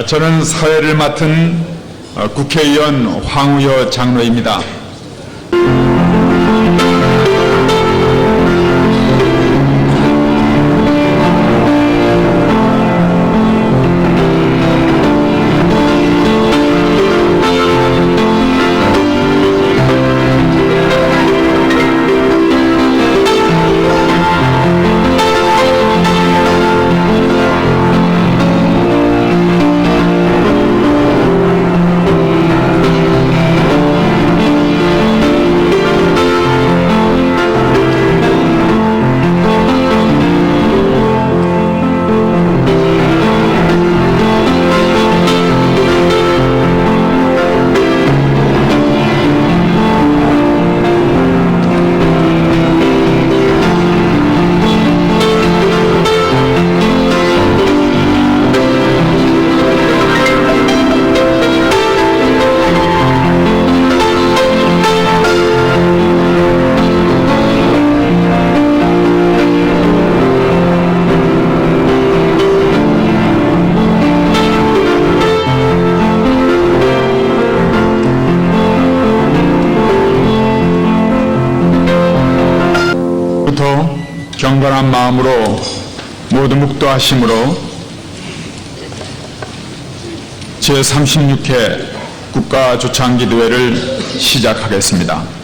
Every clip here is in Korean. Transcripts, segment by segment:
저는 사회를 맡은 국회의원 황우여 장로입니다. 경건한 마음으로 모두 묵도하심으로 제36회 국가조창기도회를 시작하겠습니다.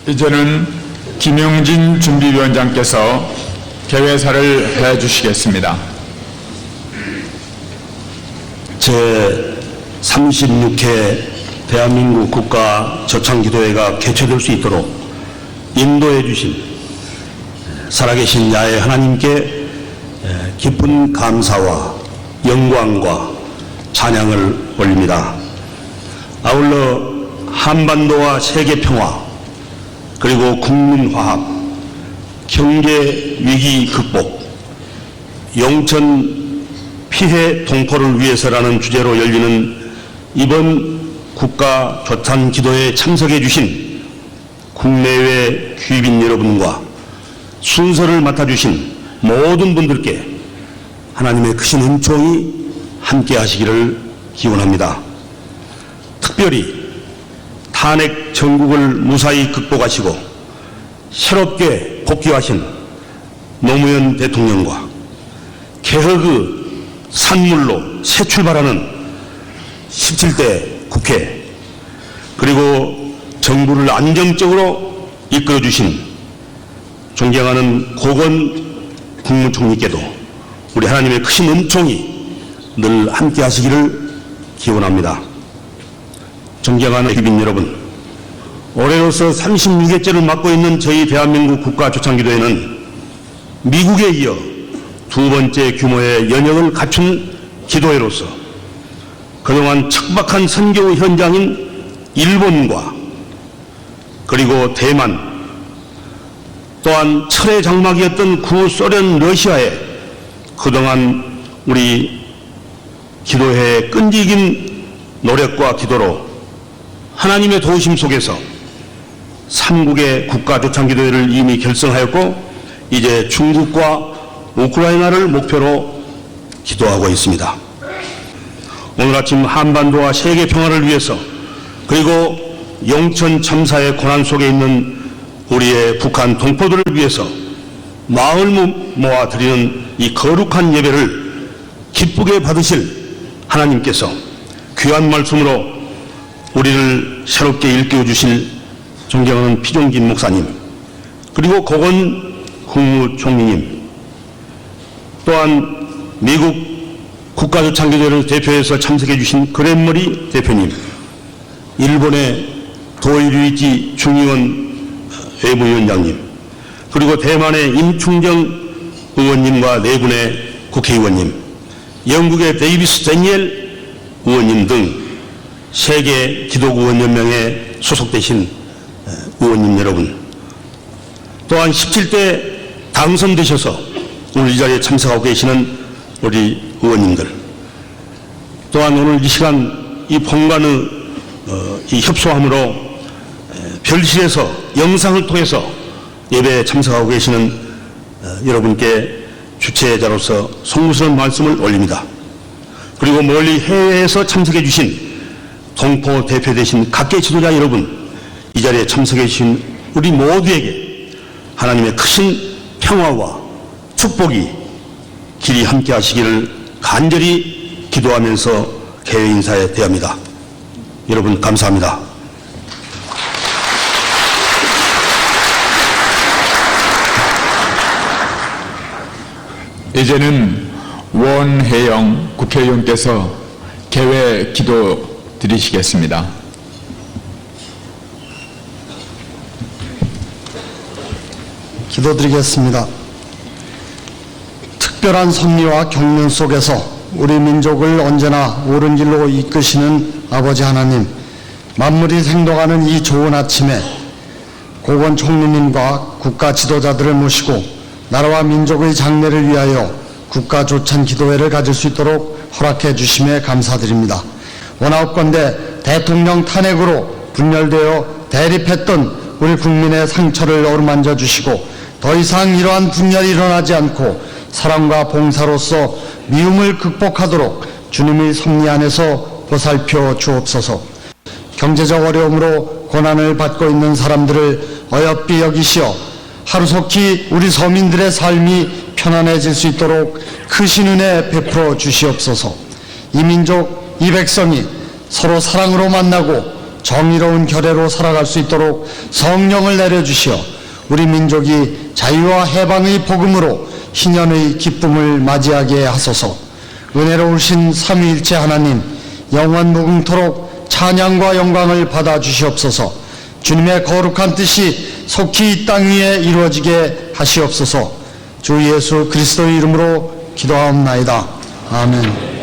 이제는 김용진 준비위원장께서 개회사를 해주시겠습니다. 제36회 대한민국 국가조창기도회가 개최될 수 있도록 인도해 주신 살아계신 야훼 하나님께 깊은 감사와 영광과 찬양을 올립니다. 아울러 한반도와 세계 평화, 그리고 국민 화합, 경제 위기 극복, 영천 피해 동포를 위해서라는 주제로 열리는 이번 국가조창기도회에 참석해 주신 국내외 귀빈 여러분과 순서를 맡아주신 모든 분들께 하나님의 크신 은총이 함께 하시기를 기원합니다. 특별히 탄핵 정국을 무사히 극복하시고 새롭게 복귀하신 노무현 대통령과 개혁의 산물로 새 출발하는 17대 국회, 그리고 정부를 안정적으로 이끌어주신 존경하는 고건 국무총리께도 우리 하나님의 크신 은총이 늘 함께 하시기를 기원합니다. 존경하는 귀빈 여러분, 올해로서 36회째를 맡고 있는 저희 대한민국 국가조창기도회는 미국에 이어 두 번째 규모의 연역을 갖춘 기도회로서 그동안 척박한 선교 현장인 일본과 그리고 대만, 또한 철의 장막이었던 구소련 러시아에 그동안 우리 기도회의 끈질긴 노력과 기도로 하나님의 도우심 속에서 3국의 국가조창기도회를 이미 결성하였고 이제 중국과 우크라이나를 목표로 기도하고 있습니다. 오늘 아침 한반도와 세계 평화를 위해서, 그리고 영천 참사의 고난 속에 있는 우리의 북한 동포들을 위해서 마을 모아 드리는 이 거룩한 예배를 기쁘게 받으실 하나님께서 귀한 말씀으로 우리를 새롭게 일깨워 주실 존경하는 피종진 목사님, 그리고 고건 국무총리님, 또한 미국 국가조창기도회를 대표해서 참석해 주신 그랜머리 대표님, 일본의 도이루이치 중의원 외무위원장님, 그리고 대만의 임충정 의원님과 네 분의 국회의원님, 영국의 데이비스 데니엘 의원님 등 세계 기독의원연맹에 소속되신 의원님 여러분, 또한 17대 당선되셔서 오늘 이 자리에 참석하고 계시는 우리 의원님들, 또한 오늘 이 시간 이 본관의 이 협소함으로 별실에서 영상을 통해서 예배에 참석하고 계시는 여러분께 주최자로서 송구스러운 말씀을 올립니다. 그리고 멀리 해외에서 참석해 주신 동포 대표되신 각계 지도자 여러분, 이 자리에 참석해 주신 우리 모두에게 하나님의 크신 평화와 축복이 길이 함께 하시기를 간절히 기도하면서 개회 인사에 대합니다. 여러분 감사합니다. 이제는 원혜영 국회의원께서 개회 기도 드리시겠습니다. 기도드리겠습니다. 특별한 섭리와 경륜 속에서 우리 민족을 언제나 옳은 길로 이끄시는 아버지 하나님, 만물이 생동하는 이 좋은 아침에 고건 총리님과 국가 지도자들을 모시고 나라와 민족의 장래를 위하여 국가 조찬 기도회를 가질 수 있도록 허락해 주심에 감사드립니다. 원하옵건대 대통령 탄핵으로 분열되어 대립했던 우리 국민의 상처를 어루만져 주시고 더 이상 이러한 분열이 일어나지 않고 사랑과 봉사로서 미움을 극복하도록 주님의 섭리 안에서 보살펴 주옵소서. 경제적 어려움으로 고난을 받고 있는 사람들을 어여삐 여기시어 하루속히 우리 서민들의 삶이 편안해질 수 있도록 크신 은혜 베풀어 주시옵소서. 이 민족, 이 백성이 서로 사랑으로 만나고 정의로운 결례로 살아갈 수 있도록 성령을 내려주시어 우리 민족이 자유와 해방의 복음으로 희년의 기쁨을 맞이하게 하소서. 은혜로우신 삼위일체 하나님, 영원 무궁토록 찬양과 영광을 받아 주시옵소서. 주님의 거룩한 뜻이 속히 이 땅 위에 이루어지게 하시옵소서. 주 예수 그리스도의 이름으로 기도하옵나이다. 아멘.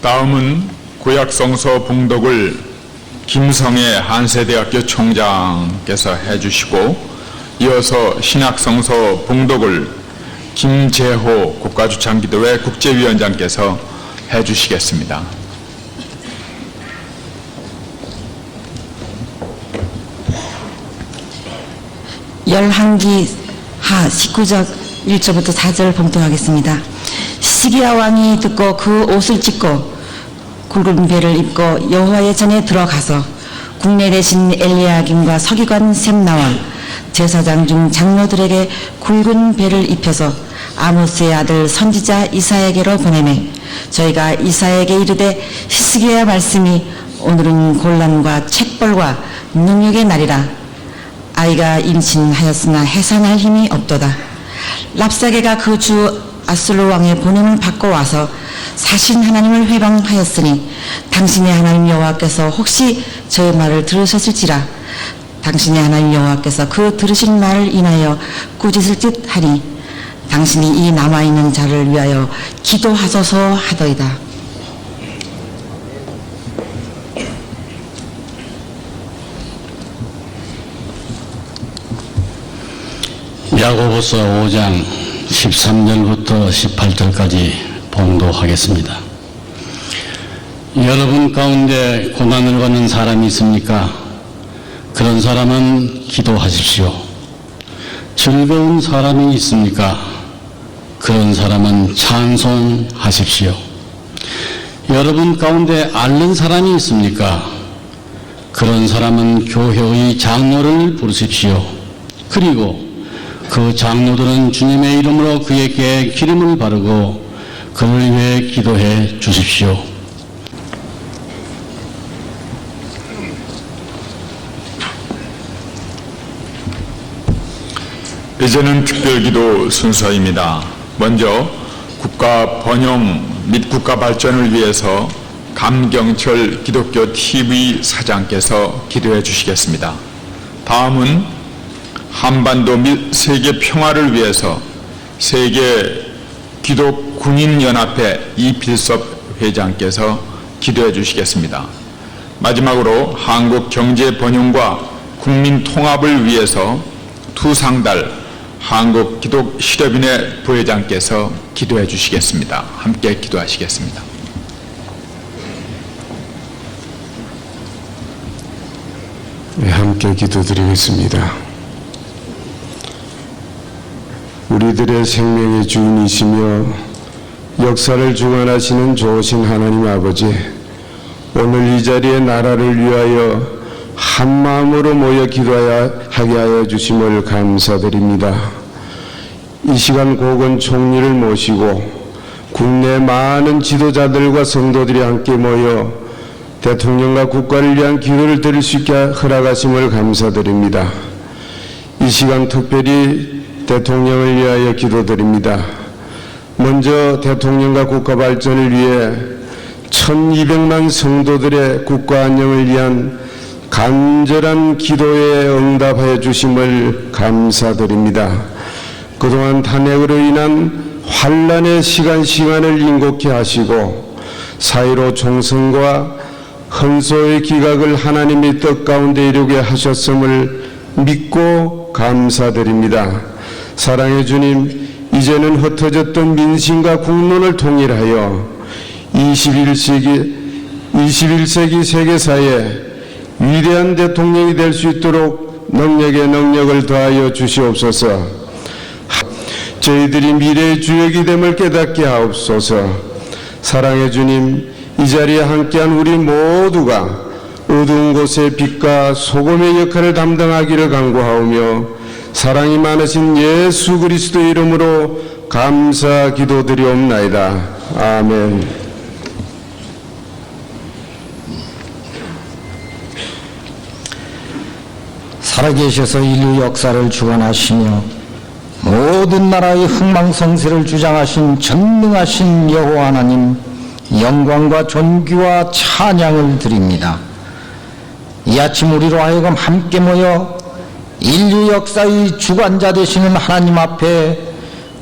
다음은 구약성서 봉독을 김성애 한세대학교 총장께서 해주시고, 이어서 신약성서 봉독을 김재호 국가주창기도회 국제위원장께서 해주시겠습니다. 열왕기 하 19절 1절부터 4절 봉독하겠습니다. 시기야 왕이 듣고 그 옷을 찢고 굵은 배를 입고 여호와의 전에 들어가서 국내 대신 엘리야김과 서기관 셈나와 제사장 중 장로들에게 굵은 배를 입혀서 아모스의 아들 선지자 이사야에게로 보내매, 저희가 이사야에게 이르되 히스기야 말씀이 오늘은 곤란과 책벌과 능력의 날이라. 아이가 임신하였으나 해산할 힘이 없도다. 랍사게가 그 주 아술로 왕의 보냄을 받고 와서 사신 하나님을 회방하였으니 당신의 하나님 여호와께서 혹시 저의 말을 들으셨을지라. 당신의 하나님 여호와께서 그 들으신 말을 인하여 꾸짖을 듯 하니 당신이 이 남아있는 자를 위하여 기도하소서 하더이다. 야고보서 5장 13절부터 18절까지 봉독하겠습니다. 여러분 가운데 고난을 받는 사람이 있습니까? 그런 사람은 기도하십시오. 즐거운 사람이 있습니까? 그런 사람은 찬송하십시오. 여러분 가운데 앓는 사람이 있습니까? 그런 사람은 교회의 장로를 부르십시오. 그리고 그 장로들은 주님의 이름으로 그에게 기름을 바르고 그를 위해 기도해 주십시오. 이제는 특별기도 순서입니다. 먼저 국가 번영 및 국가 발전을 위해서 감경철 기독교 TV 사장께서 기도해 주시겠습니다. 다음은 한반도 및 세계 평화를 위해서 세계 기독군인연합회 이필섭 회장께서 기도해 주시겠습니다. 마지막으로 한국 경제 번영과 국민 통합을 위해서 투상달 한국 기독 실업인회 부회장께서 기도해 주시겠습니다. 함께 기도하시겠습니다. 네, 함께 기도드리겠습니다. 우리들의 생명의 주인이시며 역사를 주관하시는 좋으신 하나님 아버지, 오늘 이 자리에 나라를 위하여 한 마음으로 모여 기도하게 하여 주심을 감사드립니다. 이 시간 고건 총리를 모시고 국내 많은 지도자들과 성도들이 함께 모여 대통령과 국가를 위한 기도를 드릴 수 있게 허락하심을 감사드립니다. 이 시간 특별히 대통령을 위하여 기도드립니다. 먼저 대통령과 국가 발전을 위해 1200만 성도들의 국가 안녕을 위한 간절한 기도에 응답하여 주심을 감사드립니다. 그동안 탄핵으로 인한 환란의 시간을 인곡케 하시고 사이로 총선과 헌소의 기각을 하나님의 뜻 가운데 이루게 하셨음을 믿고 감사드립니다. 사랑의 주님, 이제는 흩어졌던 민심과 국론을 통일하여 21세기 세계사에 위대한 대통령이 될 수 있도록 능력에 능력을 더하여 주시옵소서. 저희들이 미래의 주역이 됨을 깨닫게 하옵소서. 사랑의 주님, 이 자리에 함께한 우리 모두가 어두운 곳의 빛과 소금의 역할을 담당하기를 간구하오며 사랑이 많으신 예수 그리스도의 이름으로 감사 기도드리옵나이다. 아멘. 살아계셔서 인류 역사를 주관하시며 모든 나라의 흥망성쇠를 주장하신 전능하신 여호와 하나님, 영광과 존귀와 찬양을 드립니다. 이 아침 우리로 하여금 함께 모여 인류 역사의 주관자 되시는 하나님 앞에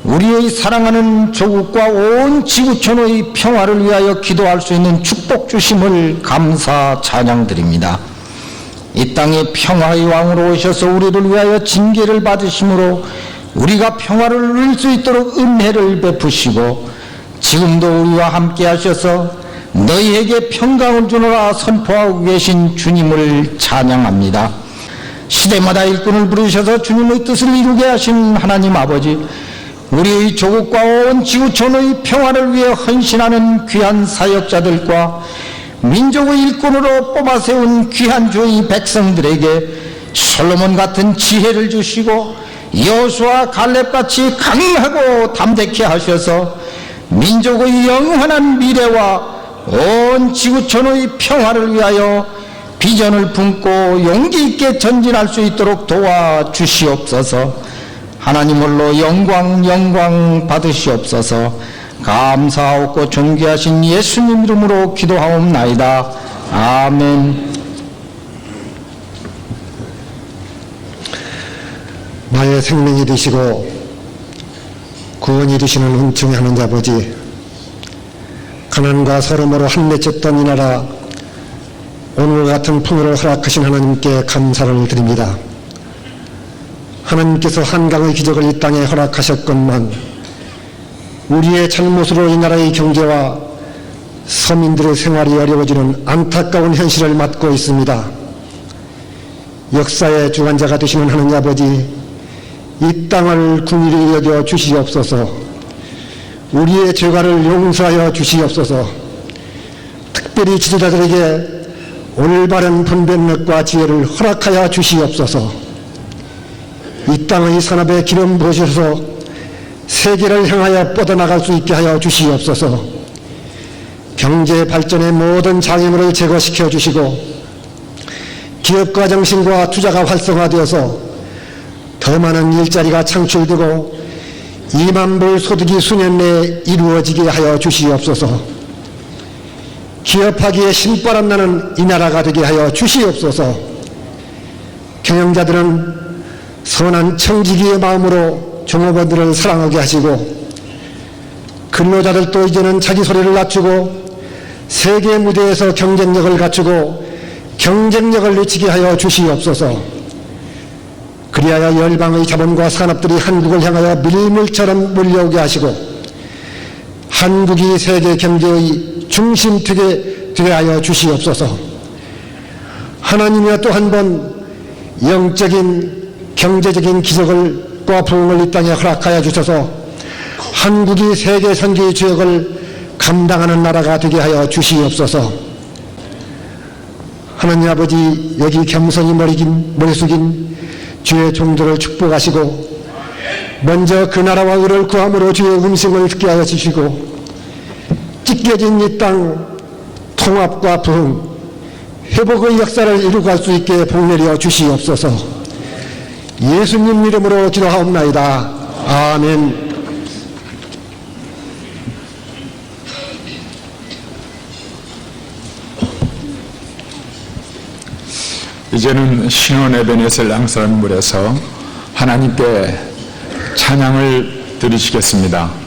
우리의 사랑하는 조국과 온 지구촌의 평화를 위하여 기도할 수 있는 축복 주심을 감사 찬양드립니다. 이 땅에 평화의 왕으로 오셔서 우리를 위하여 징계를 받으심으로 우리가 평화를 누릴 수 있도록 은혜를 베푸시고 지금도 우리와 함께 하셔서 너희에게 평강을 주노라 선포하고 계신 주님을 찬양합니다. 시대마다 일꾼을 부르셔서 주님의 뜻을 이루게 하신 하나님 아버지, 우리의 조국과 온 지구촌의 평화를 위해 헌신하는 귀한 사역자들과 민족의 일꾼으로 뽑아 세운 귀한 주의 백성들에게 솔로몬 같은 지혜를 주시고 여호수아 갈렙같이 강하고 담대케 하셔서 민족의 영원한 미래와 온 지구촌의 평화를 위하여 비전을 품고 용기 있게 전진할 수 있도록 도와주시옵소서. 하나님 홀로 영광 받으시옵소서. 감사하고 존귀하신 예수님 이름으로 기도하옵나이다. 아멘. 나의 생명이 되시고 구원이 되시는 은총의 하나님 아버지, 가난과 서름으로 한맺혔던 이 나라 오늘과 같은 풍요를 허락하신 하나님께 감사를 드립니다. 하나님께서 한강의 기적을 이 땅에 허락하셨건만 우리의 잘못으로 이 나라의 경제와 서민들의 생활이 어려워지는 안타까운 현실을 맞고 있습니다. 역사의 주관자가 되시는 하느님 아버지, 이 땅을 긍휼히 여겨 주시옵소서. 우리의 죄가를 용서하여 주시옵소서. 특별히 지도자들에게 올바른 분별력과 지혜를 허락하여 주시옵소서. 이 땅의 산업에 기름 부으셔서 세계를 향하여 뻗어나갈 수 있게 하여 주시옵소서. 경제 발전의 모든 장애물을 제거시켜 주시고 기업가 정신과 투자가 활성화되어서 더 많은 일자리가 창출되고 2만 불 소득이 수년 내에 이루어지게 하여 주시옵소서. 기업하기에 신바람 나는 이 나라가 되게 하여 주시옵소서. 경영자들은 선한 청지기의 마음으로 종업원들을 사랑하게 하시고 근로자들도 이제는 자기 소리를 낮추고 세계 무대에서 경쟁력을 갖추고 경쟁력을 늦추게 하여 주시옵소서. 그리하여 열방의 자본과 산업들이 한국을 향하여 밀물처럼 몰려오게 하시고 한국이 세계 경제의 중심되게 하여 주시옵소서. 하나님이여 또 한 번 영적인 경제적인 기적과 부흥을 이 땅에 허락하여 주셔서 한국이 세계 선교의 주역을 감당하는 나라가 되게 하여 주시옵소서. 하나님 아버지, 여기 겸손히 머리 숙인 주의 종들을 축복하시고 먼저 그 나라와 의를 구함으로 주의 음성을 듣게 하여 주시고 찢겨진 이 땅 통합과 부흥, 회복의 역사를 이루갈 수 있게 복내려 주시옵소서. 예수님 이름으로 기도하옵나이다. 아멘. 이제는 신원 에베넷을 낭송한 물에서 하나님께 찬양을 드리시겠습니다.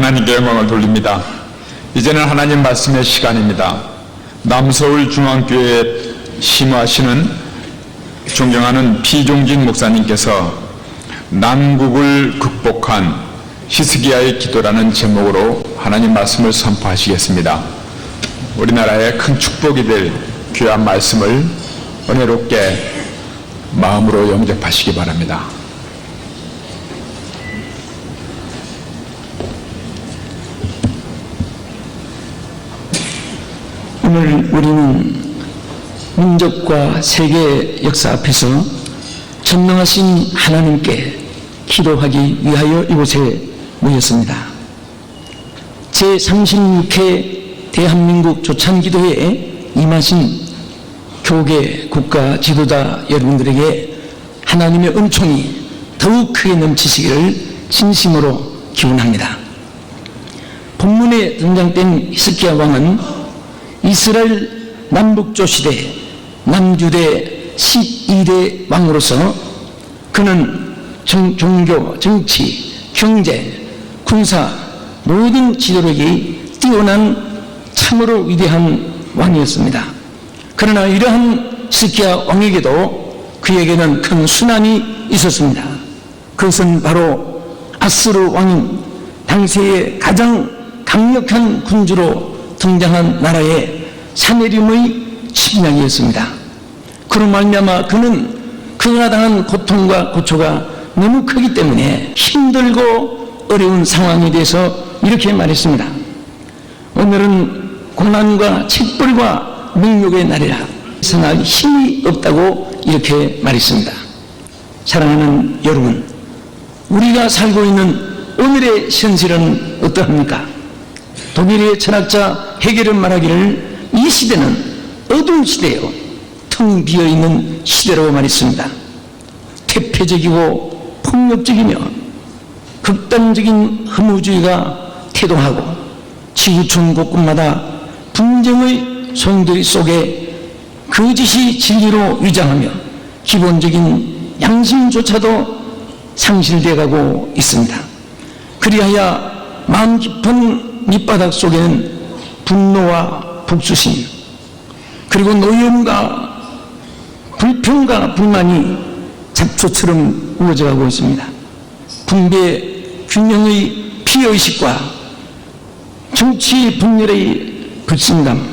하나님께 영광을 돌립니다. 이제는 하나님 말씀의 시간입니다. 남서울중앙교회에 심화하시는 존경하는 피종진 목사님께서 난국을 극복한 히스기야의 기도라는 제목으로 하나님 말씀을 선포하시겠습니다. 우리나라에 큰 축복이 될 귀한 말씀을 은혜롭게 마음으로 영접하시기 바랍니다. 오늘 우리는 민족과 세계 역사 앞에서 전능하신 하나님께 기도하기 위하여 이곳에 모였습니다. 제36회 대한민국 조찬기도회에 임하신 교계 국가 지도자 여러분들에게 하나님의 은총이 더욱 크게 넘치시기를 진심으로 기원합니다. 본문에 등장된 히스기야 왕은 이스라엘 남북조 시대 남유대 12대 왕으로서 그는 종교, 정치, 경제, 군사 모든 지도력이 뛰어난 참으로 위대한 왕이었습니다. 그러나 이러한 히스기야 왕에게도 그에게는 큰 순환이 있었습니다. 그것은 바로 아스루 왕인 당시의 가장 강력한 군주로 등장한 나라의 사내림의 침략이었습니다. 그로 말미암아 그는 그가 당한 고통과 고초가 너무 크기 때문에 힘들고 어려운 상황에 대해서 이렇게 말했습니다. 오늘은 고난과 책벌과 능욕의 날이라 생할 힘이 없다고 이렇게 말했습니다. 사랑하는 여러분, 우리가 살고 있는 오늘의 현실은 어떠합니까? 독일의 철학자 헤겔은 말하기를 이 시대는 어두운 시대요, 텅 비어있는 시대라고 말했습니다. 퇴폐적이고 폭력적이며 극단적인 허무주의가 태동하고 지구촌 곳곳마다 분쟁의 소용돌이 속에 거짓이 진리로 위장하며 기본적인 양심조차도 상실되어 가고 있습니다. 그리하여 마음 깊은 밑바닥 속에는 분노와 복수심 그리고 노여움과 불평과 불만이 잡초처럼 우거져가고 있습니다. 분배 균형의 피해의식과 정치 분열의 불신감,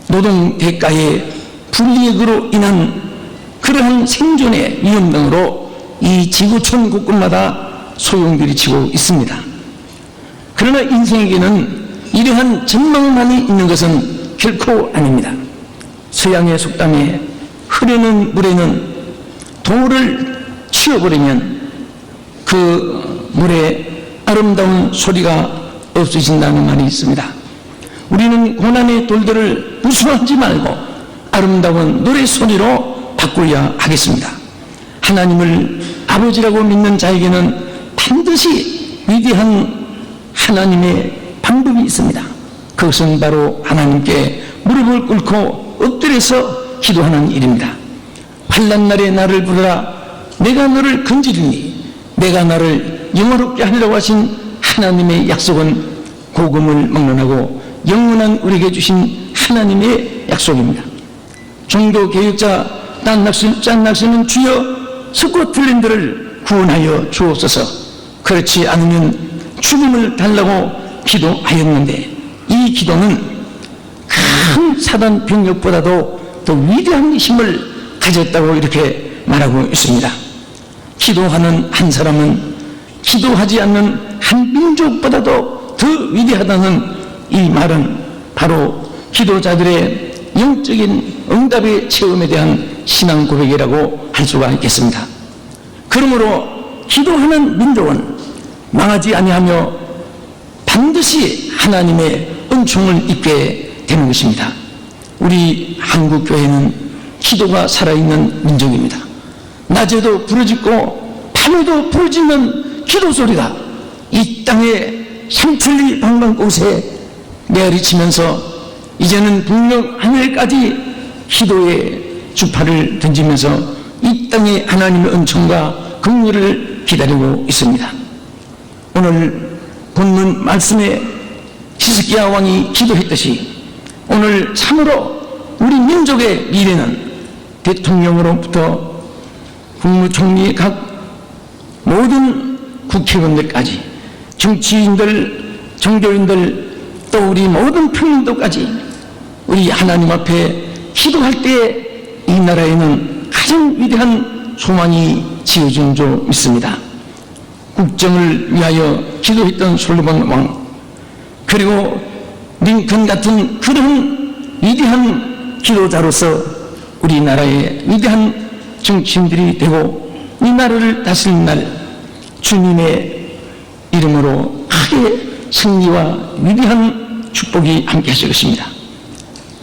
노동 대가의 불이익으로 인한 그러한 생존의 위험 등으로 이 지구촌 곳곳마다 소용돌이치고 있습니다. 그러나 인생에게는 이러한 전망만이 있는 것은 결코 아닙니다. 서양의 속담에 흐르는 물에는 돌을 치워버리면 그 물에 아름다운 소리가 없어진다는 말이 있습니다. 우리는 고난의 돌들을 무수하지 말고 아름다운 노래 소리로 바꾸어야 하겠습니다. 하나님을 아버지라고 믿는 자에게는 반드시 위대한 하나님의 방법이 있습니다. 그것은 바로 하나님께 무릎을 꿇고 엎드려서 기도하는 일입니다. 환난 날에 나를 부르라, 내가 너를 건지리니 내가 나를 영화롭게 하리라고 하신 하나님의 약속은 복음을 막론하고 영원한 우리에게 주신 하나님의 약속입니다. 종교개혁자 짠낙스는 주여 스코틀랜드를 구원하여 주옵소서, 그렇지 않으면 죽음을 달라고 기도하였는데 이 기도는 큰 사단 병력보다도 더 위대한 힘을 가졌다고 이렇게 말하고 있습니다. 기도하는 한 사람은 기도하지 않는 한 민족보다도 더 위대하다는 이 말은 바로 기도자들의 영적인 응답의 체험에 대한 신앙 고백이라고 할 수가 있겠습니다. 그러므로 기도하는 민족은 망하지 아니하며 반드시 하나님의 은총을 입게 되는 것입니다. 우리 한국교회는 기도가 살아있는 민족입니다. 낮에도 부르짖고 밤에도 부르짖는 기도 소리가 이 땅의 삼천리 방방곳에 메아리치면서 이제는 북녘 하늘까지 기도의 주파를 던지면서 이 땅에 하나님의 은총과 긍휼을 기다리고 있습니다. 오늘 본문 말씀에 히스기야 왕이 기도했듯이 오늘 참으로 우리 민족의 미래는 대통령으로부터 국무총리 각 모든 국회의원들까지 정치인들, 종교인들 또 우리 모든 평민도까지 우리 하나님 앞에 기도할 때 이 나라에는 가장 위대한 소망이 지어진 줄 믿습니다. 국정을 위하여 기도했던 솔로몬 왕, 그리고 링컨 같은 그런 위대한 기도자로서 우리나라의 위대한 정치인들이 되고 이 나라를 다스리는 날 주님의 이름으로 크게 승리와 위대한 축복이 함께 하실 것입니다.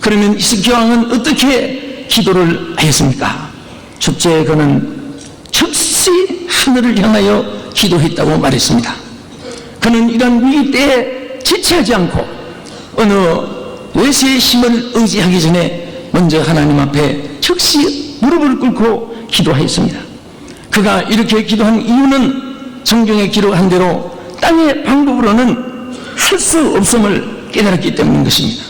그러면 히스기야 왕은 어떻게 기도를 하였습니까? 첫째, 그는 즉시 하늘을 향하여 기도했다고 말했습니다. 그는 이런 위기 때에 지체하지 않고 어느 외세의 힘을 의지하기 전에 먼저 하나님 앞에 즉시 무릎을 꿇고 기도하였습니다. 그가 이렇게 기도한 이유는 성경에 기록한 대로 땅의 방법으로는 할 수 없음을 깨달았기 때문인 것입니다.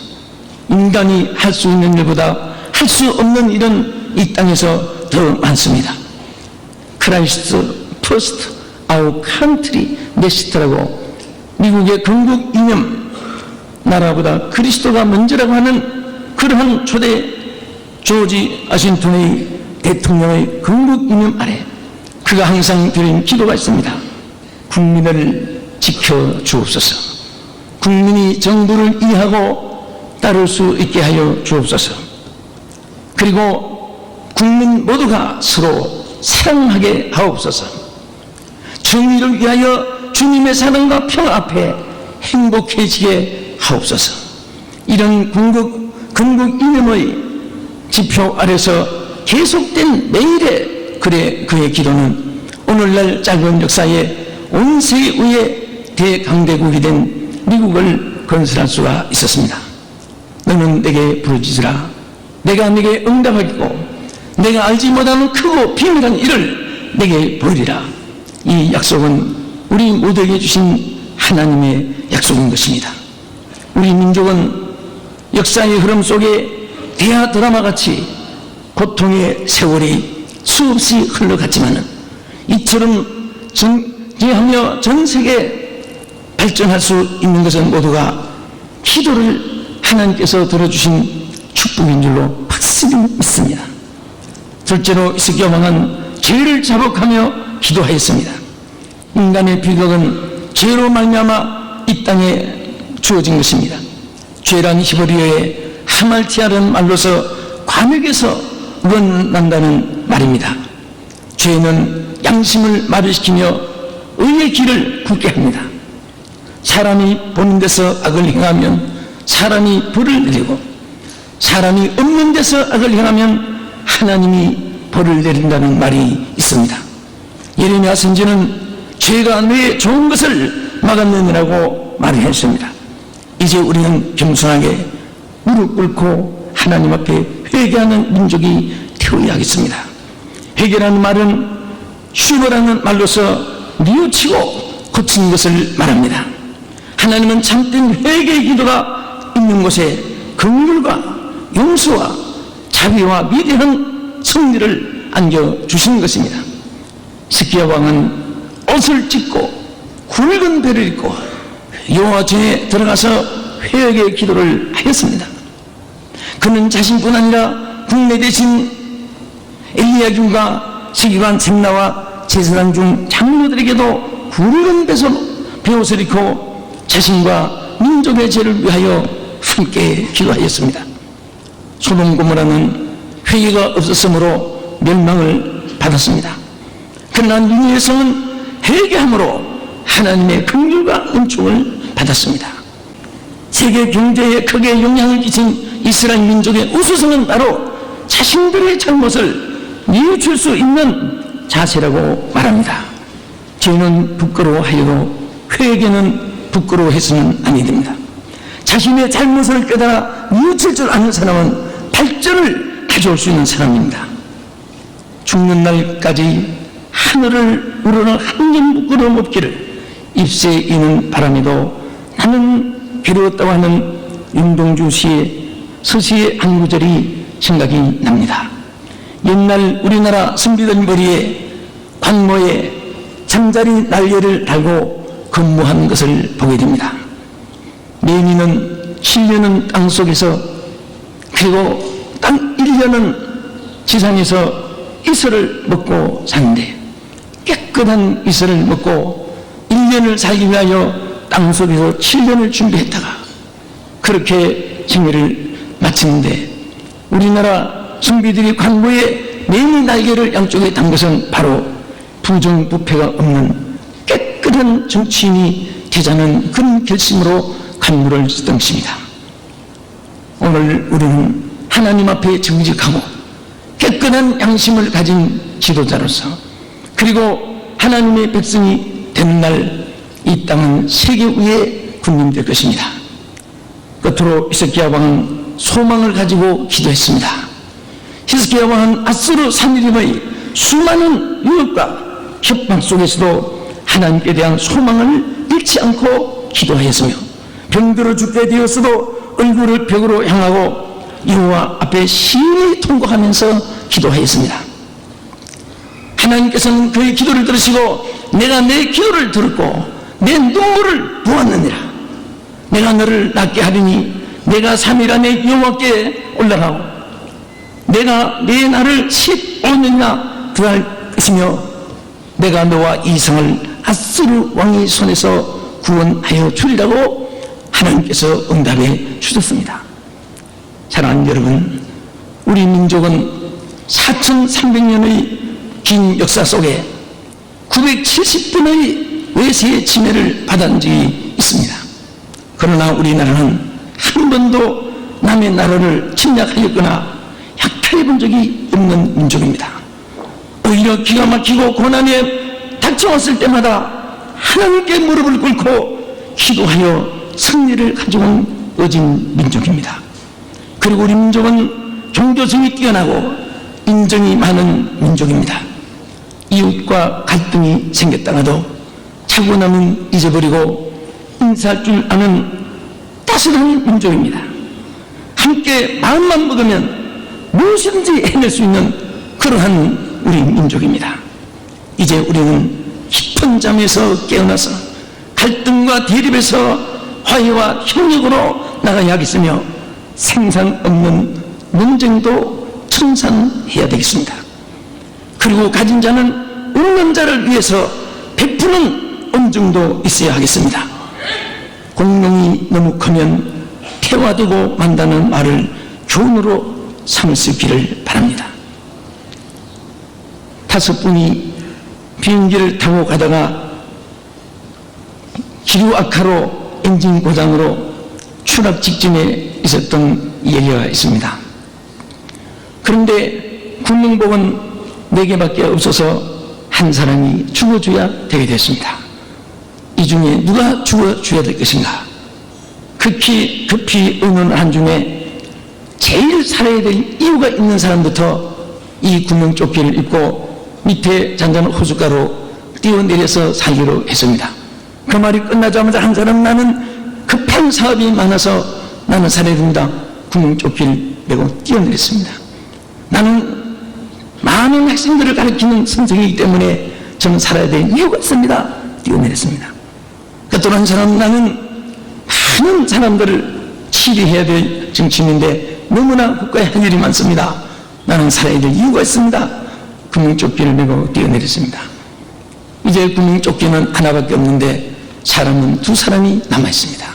인간이 할 수 있는 일보다 할 수 없는 일은 이 땅에서 더 많습니다. Christ first, our country next라고 미국의 건국 이념, 나라보다 그리스도가 먼저라고 하는 그러한 초대 조지 워싱턴의 대통령의 건국 이념 아래 그가 항상 드린 기도가 있습니다. 국민을 지켜 주옵소서. 국민이 정부를 이해하고 따를 수 있게 하여 주옵소서. 그리고 국민 모두가 서로 사랑하게 하옵소서. 정의를 위하여 주님의 사랑과 평화 앞에 행복해지게 하옵소서. 이런 건국 이념의 지표 아래서 계속된 매일의 그의 기도는 오늘날 짧은 역사에 온 세계의 대강대국이 된 미국을 건설할 수가 있었습니다. 너는 내게 부르짖으라. 내가 내게 응답하겠고 내가 알지 못하는 크고 비밀한 일을 내게 보이리라. 이 약속은 우리 모두에게 주신 하나님의 약속인 것입니다. 우리 민족은 역사의 흐름 속에 대하 드라마같이 고통의 세월이 수없이 흘러갔지만 이처럼 전제하며 전 세계에 발전할 수 있는 것은 모두가 기도를 하나님께서 들어주신 축복인 줄로 확실히 믿습니다. 둘째로 히스기야 왕은 죄를 자복하며 기도하였습니다. 인간의 비극은 죄로 말미암아 이 땅에 주어진 것입니다. 죄란 히브리어의 하말티아라는 말로서 관역에서 우러난다는 말입니다. 죄는 양심을 마비시키며 의의 길을 굳게 합니다. 사람이 보는 데서 악을 행하면 사람이 벌을 내리고 사람이 없는 데서 악을 행하면 하나님이 벌을 내린다는 말이 있습니다. 예레미야 선지는 죄가 내 좋은 것을 막았느니라고 말을 했습니다. 이제 우리는 겸손하게 무릎 꿇고 하나님 앞에 회개하는 민족이 되어야 하겠습니다. 회개라는 말은 쉬워라는 말로서 뉘우치고 고치는 것을 말합니다. 하나님은 참된 회개의 기도가 있는 곳에 긍휼과 용서와 자비와 위대한 승리를 안겨주시는 것입니다. 히스기야 왕은 옷을 찢고 굵은 배를 입고 여호와 전에 들어가서 회개의 기도를 하였습니다. 그는 자신뿐 아니라 국내 대신 엘리야김과 서기관 셈나와 제사장 중 장로들에게도 굵은 배옷을 입고 자신과 민족의 죄를 위하여 함께 기도하였습니다. 소돔 고모라는 회개가 없었으므로 멸망을 받았습니다. 그러나 니느웨 성은 회개함으로 하나님의 긍휼과 은총을 받았습니다. 세계 경제에 크게 영향을 끼친 이스라엘 민족의 우수성은 바로 자신들의 잘못을 뉘우칠 수 있는 자세라고 말합니다. 죄는 부끄러워하여도 회개는 부끄러워해서는 아니 됩니다. 자신의 잘못을 깨달아 뉘우칠 줄 아는 사람은 발전을 가져올 수 있는 사람입니다. 죽는 날까지 하늘을 우러러 한 점 부끄러움 없기를 입새이는 바람에도 나는 괴로웠다고 하는 윤동주 씨의 서시의 한 구절이 생각이 납니다. 옛날 우리나라 선비들 머리에 관모에 잠자리 날개를 달고 근무한 것을 보게 됩니다. 매미는 7년은 땅속에서, 그리고 딱 1년은 지상에서 이슬을 먹고 사는데, 깨끗한 이슬을 먹고 1년을 살기 위하여 땅속에서 7년을 준비했다가 그렇게 생애를 마치는데, 우리나라 선비들이 관모에 매미 날개를 양쪽에 단 것은 바로 부정부패가 없는 깨끗한 정치인이 되자는 그런 결심으로 간무를 쓰던 것입니다. 오늘 우리는 하나님 앞에 정직하고 깨끗한 양심을 가진 지도자로서, 그리고 하나님의 백성이 되는 날 이 땅은 세계 위의 군림이 될 것입니다. 끝으로 히스기야 왕은 소망을 가지고 기도했습니다. 히스기야 왕은 아수르 산리림의 수많은 유혹과 협박 속에서도 하나님께 대한 소망을 잃지 않고 기도하였으며, 병들어 죽게 되었어도 얼굴을 벽으로 향하고 여호와 앞에 심히 통곡하면서 기도하였습니다. 하나님께서는 그의 기도를 들으시고 내가 내 기도를 들었고 내 눈물을 보았느니라. 내가 너를 낫게 하리니 내가 3일 안에 여호와께 올라가고 내가 내 날을 15년이나 더할 것이며 내가 너와 이 성을 아수르 왕의 손에서 구원하여 주리라고 하나님께서 응답해 주셨습니다. 사랑하는 여러분, 우리 민족은 4300년의 긴 역사 속에 970번의 외세의 침해를 받은 적이 있습니다. 그러나 우리나라는 한 번도 남의 나라를 침략하였거나 약탈해 본 적이 없는 민족입니다. 오히려 기가 막히고 고난에 닥쳐왔을 때마다 하나님께 무릎을 꿇고 기도하여 승리를 가져온 어진 민족입니다. 그리고 우리 민족은 종교성이 뛰어나고 인정이 많은 민족입니다. 이웃과 갈등이 생겼다가도 차고남은 잊어버리고 인사할 줄 아는 따스한 민족입니다. 함께 마음만 먹으면 무엇이든지 해낼 수 있는 그러한 우리 민족입니다. 이제 우리는 깊은 잠에서 깨어나서 갈등과 대립에서 화해와 협력으로 나가야겠으며 생산 없는 논쟁도 청산해야 되겠습니다. 그리고 가진 자는 없는 자를 위해서 베푸는 엄중도 있어야 하겠습니다. 공룡이 너무 크면 태화되고 만다는 말을 교훈으로 삼을 수 있기를 바랍니다. 5분이 비행기를 타고 가다가 기류 악화로 엔진 고장으로 추락 직전에 있었던 얘기가 있습니다. 그런데 군용복은 4개밖에 없어서 한 사람이 죽어줘야 되게 됐습니다. 이 중에 누가 죽어줘야 될 것인가? 급히 의논을 한 중에 제일 살아야 될 이유가 있는 사람부터 이 군용조끼를 입고 밑에 잔잔한 호숫가로 뛰어내려서 살기로 했습니다. 그 말이 끝나자마자 한 사람, 나는 급한 사업이 많아서 나는 살아야 됩니다. 군용조끼를 메고 뛰어내렸습니다. 나는 많은 학생들을 가르치는 선생이기 때문에 저는 살아야 될 이유가 있습니다. 뛰어내렸습니다. 또 한 사람, 나는 많은 사람들을 치료해야 될 정치인인데 너무나 국가에 할 일이 많습니다. 나는 살아야 될 이유가 있습니다. 군용조끼를 메고 뛰어내렸습니다. 이제 군용조끼는 하나밖에 없는데 사람은 2사람이 남아있습니다.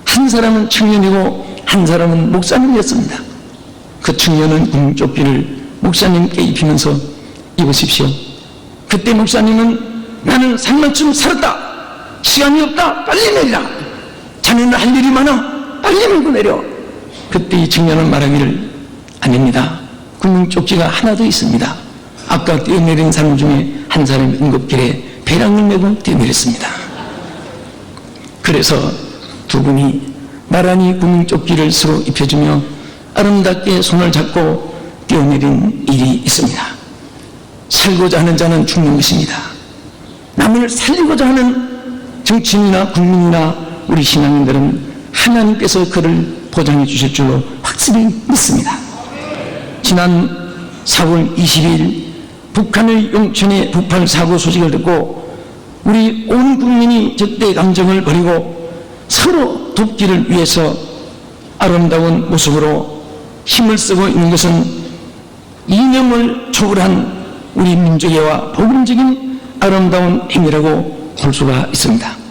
한 사람은 청년이고 한 사람은 목사님이었습니다. 그 청년은 군용조끼를 목사님께 입히면서 입으십시오. 그때 목사님은 나는 산만쯤 살았다. 시간이 없다. 빨리 내리라. 자네는 할 일이 많아. 빨리 밀고 내려. 그때 이 청년은 말하기를, 아닙니다. 군용조끼가 하나 더 있습니다. 아까 뛰어내린 사람 중에 한 사람이 응급길에 배낭을 메고 뛰어내렸습니다. 그래서 두 분이 나란히 군용조끼를 서로 입혀주며 아름답게 손을 잡고 뛰어내린 일이 있습니다. 살고자 하는 자는 죽는 것입니다. 남을 살리고자 하는 정치인이나 국민이나 우리 신앙인들은 하나님께서 그를 보장해 주실 줄로 확실히 믿습니다. 지난 4월 20일 북한의 용천의 북한 사고 소식을 듣고 우리 온 국민이 적대 감정을 버리고 서로 돕기를 위해서 아름다운 모습으로 힘을 쓰고 있는 것은 이념을 초월한 우리 민족애와 복음적인 아름다운 행위라고 볼 수가 있습니다.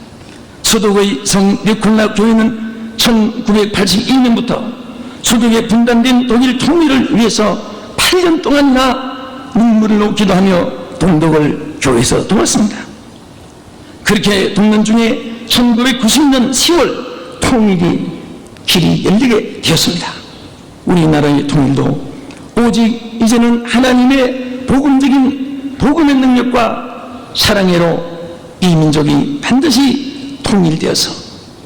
서독의 성 르콜라 교회는 1982년부터 서독에 분단된 독일 통일을 위해서 8년 동안이나 눈물로 기도하며 동독을 교회에서 도왔습니다. 그렇게 돕는 중에 1990년 10월 통일이 길이 열리게 되었습니다. 우리나라의 통일도 오직 이제는 하나님의 복음적인 복음의 능력과 사랑으로 이 민족이 반드시 통일되어서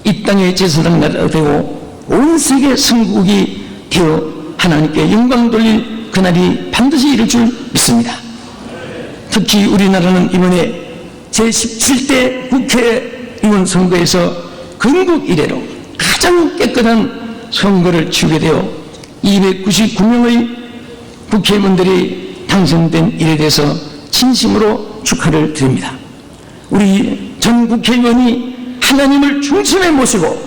이 땅의 제사장 나라가 되고 온 세계 성국이 되어 하나님께 영광 돌릴 그날이 반드시 이룰 줄 믿습니다. 특히 우리나라는 이번에 제17대 국회의원 선거에서 건국 이래로 가장 깨끗한 선거를 치르게 되어 299명의 국회의원들이 당선된 일에 대해서 진심으로 축하를 드립니다. 우리 전 국회의원이 하나님을 중심에 모시고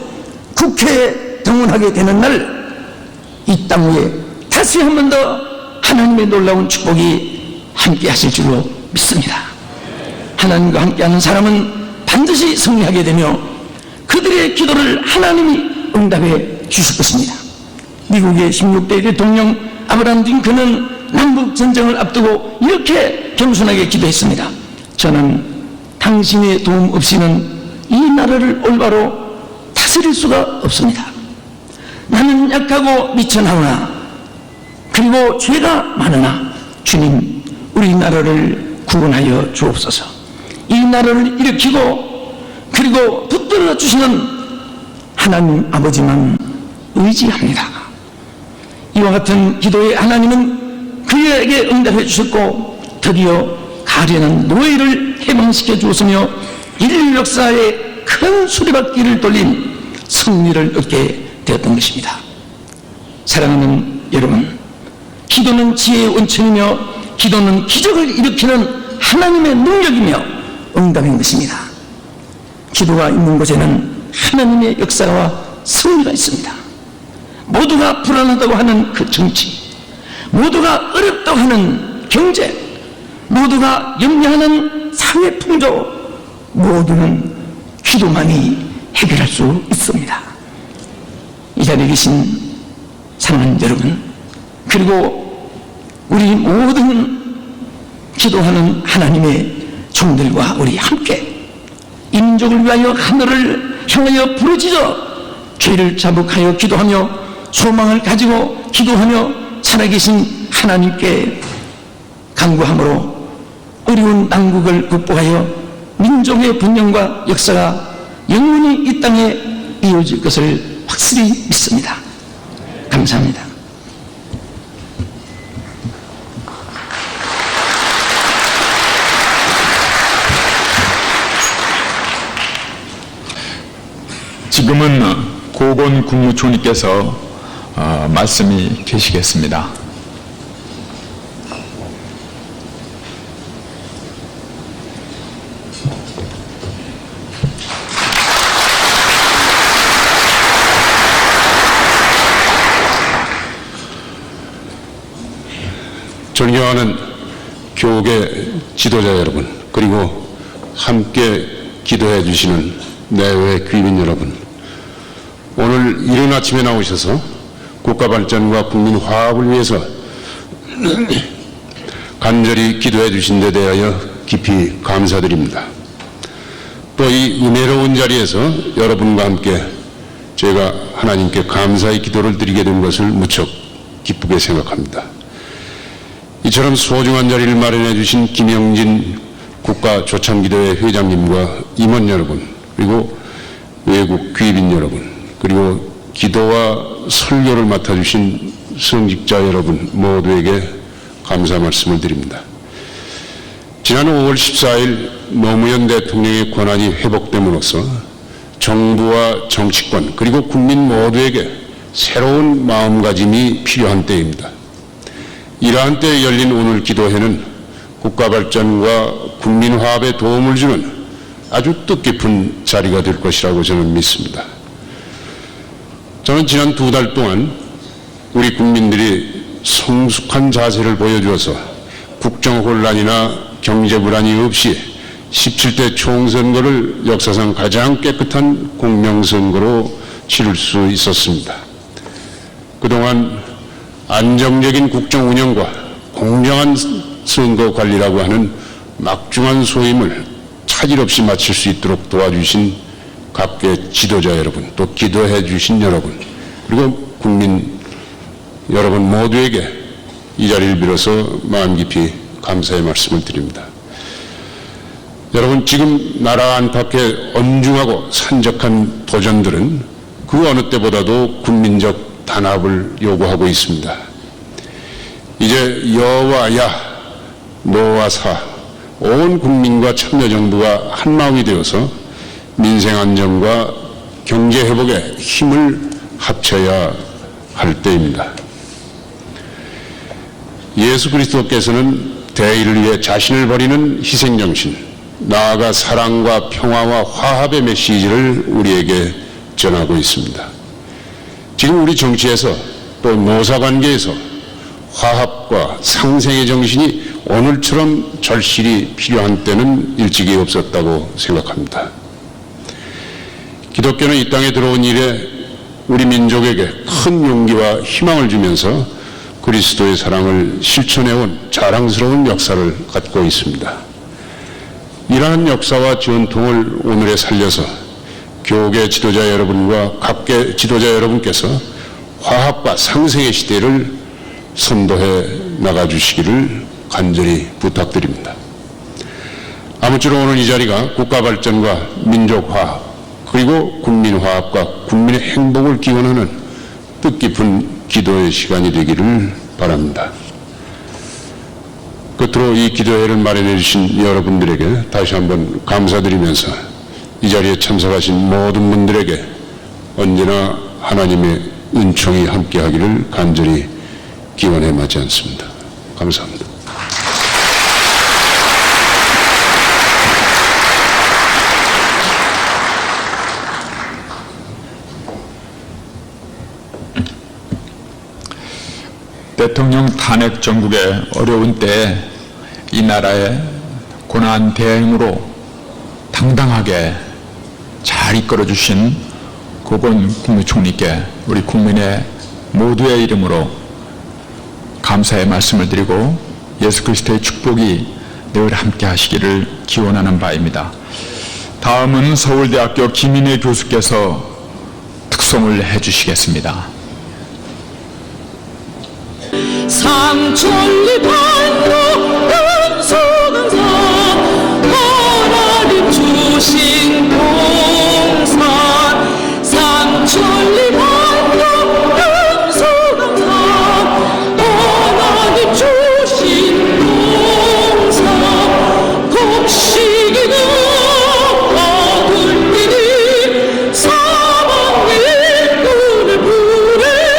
국회에 등원하게 되는 날 이 땅 위에 다시 한 번 더 하나님의 놀라운 축복이 함께 하실 줄로 믿습니다. 하나님과 함께하는 사람은 반드시 승리하게 되며 그들의 기도를 하나님이 응답해 주실 것입니다. 미국의 16대 대통령 아브라함 링컨은 남북전쟁을 앞두고 이렇게 겸손하게 기도했습니다. 저는 당신의 도움 없이는 이 나라를 올바로 다스릴 수가 없습니다. 나는 약하고 미천하오나 그리고 죄가 많으나 주님 우리나라를 구원하여 주옵소서. 이 나라를 일으키고 그리고 붙들어 주시는 하나님 아버지만 의지합니다. 이와 같은 기도에 하나님은 그에게 응답해 주셨고 드디어 가련한 노예를 해방시켜 주었으며 인류 역사에 큰 수레바퀴를 돌린 승리를 얻게 되었던 것입니다. 사랑하는 여러분, 기도는 지혜의 원천이며 기도는 기적을 일으키는 하나님의 능력이며 응답인 것입니다. 기도가 있는 곳에는 하나님의 역사와 승리가 있습니다. 모두가 불안하다고 하는 그 정치, 모두가 어렵다고 하는 경제, 모두가 염려하는 사회 풍조, 모두는 기도만이 해결할 수 있습니다. 이 자리에 계신 사랑하는 여러분, 그리고 우리 모든 기도하는 하나님의 종들과 우리 함께 이 민족을 위하여 하늘을 향하여 부르짖어 죄를 자복하여 기도하며 소망을 가지고 기도하며 살아계신 하나님께 간구함으로 어려운 난국을 극복하여 민족의 번영과 역사가 영원히 이 땅에 이어질 것을 확실히 믿습니다. 감사합니다. 지금은 고건 국무총리께서 말씀이 계시겠습니다. 존경하는 교계 지도자 여러분, 그리고 함께 기도해 주시는 내외 귀빈 여러분, 오늘 이른 아침에 나오셔서 국가 발전과 국민 화합을 위해서 간절히 기도해 주신 데 대하여 깊이 감사드립니다. 또 이 은혜로운 자리에서 여러분과 함께 제가 하나님께 감사의 기도를 드리게 된 것을 무척 기쁘게 생각합니다. 이처럼 소중한 자리를 마련해 주신 김영진 국가조참기도회 회장님과 임원 여러분, 그리고 외국 귀빈 여러분, 그리고 기도와 설교를 맡아주신 성직자 여러분 모두에게 감사 말씀을 드립니다. 지난 5월 14일 노무현 대통령의 권한이 회복됨으로써 정부와 정치권 그리고 국민 모두에게 새로운 마음가짐이 필요한 때입니다. 이러한 때에 열린 오늘 기도회는 국가 발전과 국민 화합에 도움을 주는 아주 뜻깊은 자리가 될 것이라고 저는 믿습니다. 저는 지난 2달 동안 우리 국민들이 성숙한 자세를 보여주어서 국정 혼란이나 경제 불안이 없이 17대 총선거를 역사상 가장 깨끗한 공명선거로 치를 수 있었습니다. 그동안 안정적인 국정 운영과 공정한 선거 관리라고 하는 막중한 소임을 차질 없이 마칠 수 있도록 도와주신 각계 지도자 여러분, 또 기도해 주신 여러분, 그리고 국민 여러분 모두에게 이 자리를 빌어서 마음 깊이 감사의 말씀을 드립니다. 여러분, 지금 나라 안팎의 엄중하고 산적한 도전들은 그 어느 때보다도 국민적 단합을 요구하고 있습니다. 이제 여와 야, 노와 사, 온 국민과 참여정부가 한마음이 되어서 민생 안정과 경제 회복에 힘을 합쳐야 할 때입니다. 예수 그리스도께서는 대의를 위해 자신을 버리는 희생정신, 나아가 사랑과 평화와 화합의 메시지를 우리에게 전하고 있습니다. 지금 우리 정치에서 또 노사관계에서 화합과 상생의 정신이 오늘처럼 절실히 필요한 때는 일찍이 없었다고 생각합니다. 기독교는 이 땅에 들어온 이래 우리 민족에게 큰 용기와 희망을 주면서 그리스도의 사랑을 실천해온 자랑스러운 역사를 갖고 있습니다. 이러한 역사와 전통을 오늘에 살려서 교계 지도자 여러분과 각계 지도자 여러분께서 화합과 상생의 시대를 선도해 나가주시기를 간절히 부탁드립니다. 아무쪼록 오늘 이 자리가 국가 발전과 민족 화합 그리고 국민 화합과 국민의 행복을 기원하는 뜻깊은 기도의 시간이 되기를 바랍니다. 끝으로 이 기도회를 마련해 주신 여러분들에게 다시 한번 감사드리면서 이 자리에 참석하신 모든 분들에게 언제나 하나님의 은총이 함께하기를 간절히 기원해 마지 않습니다. 감사합니다. 대통령 탄핵 정국의 어려운 때에 이 나라의 고난 대행으로 당당하게 잘 이끌어 주신 고건 국무총리께 우리 국민의 모두의 이름으로 감사의 말씀을 드리고 예수 그리스도의 축복이 늘 함께 하시기를 기원하는 바입니다. 다음은 서울대학교 김인혜 교수께서 특송을 해주시겠습니다. 상천리 반도 은수는 산 하나님 주신 동산 상천리 반도 은수는 산 하나님 주신 동산 곡식이는 어둠이니 사방의 눈을 부르네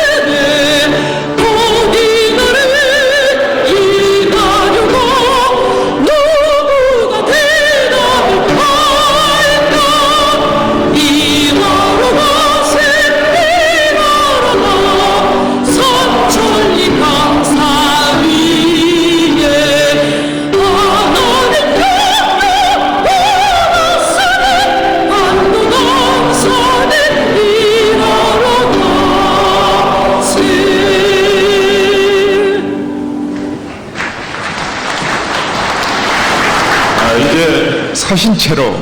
서신 채로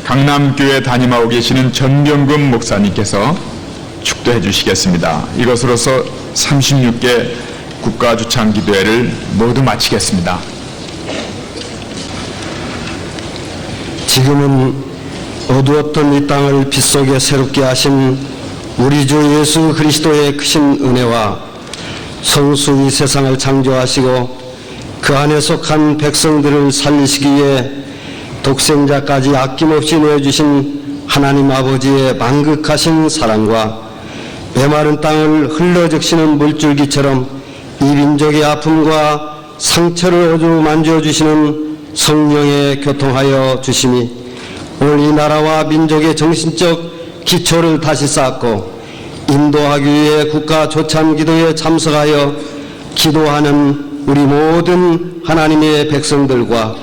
강남교회 담임하고 계시는 전병금 목사님께서 축도해 주시겠습니다. 이것으로서 36개 국가주창기도회를 모두 마치겠습니다. 지금은 어두웠던 이 땅을 빛 속에 새롭게 하신 우리 주 예수 그리스도의 크신 은혜와 성수 이 세상을 창조하시고 그 안에 속한 백성들을 살리시기 위해 독생자까지 아낌없이 내어주신 하나님 아버지의 만극하신 사랑과 메마른 땅을 흘러적시는 물줄기처럼 이 민족의 아픔과 상처를 어루만져 주시는 성령에 교통하여 주심이 오늘 이 나라와 민족의 정신적 기초를 다시 쌓고 인도하기 위해 국가 조참 기도에 참석하여 기도하는 우리 모든 하나님의 백성들과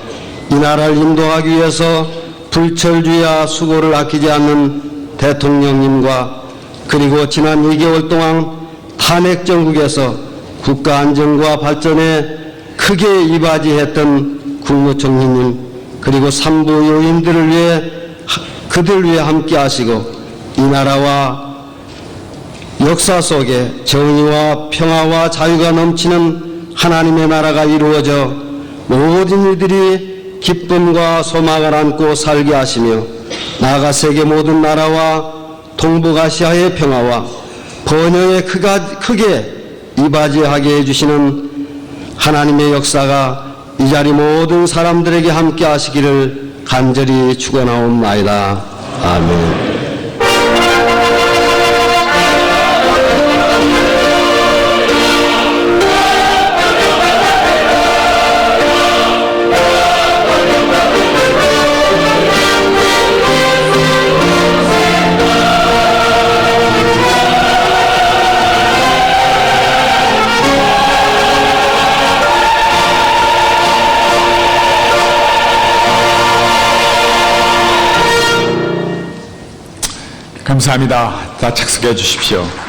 이 나라를 인도하기 위해서 불철주야 수고를 아끼지 않는 대통령님과 그리고 지난 2개월 동안 탄핵 정국에서 국가 안정과 발전에 크게 이바지했던 국무총리님 그리고 산부 요인들을 위해 그들 위해 함께 하시고 이 나라와 역사 속에 정의와 평화와 자유가 넘치는 하나님의 나라가 이루어져 모든 이들이 기쁨과 소망을 안고 살게 하시며 나아가 세계 모든 나라와 동북아시아의 평화와 번영에 크게 이바지하게 해주시는 하나님의 역사가 이 자리 모든 사람들에게 함께 하시기를 간절히 축원하옵나이다. 아멘. 감사합니다. 다 착석해 주십시오.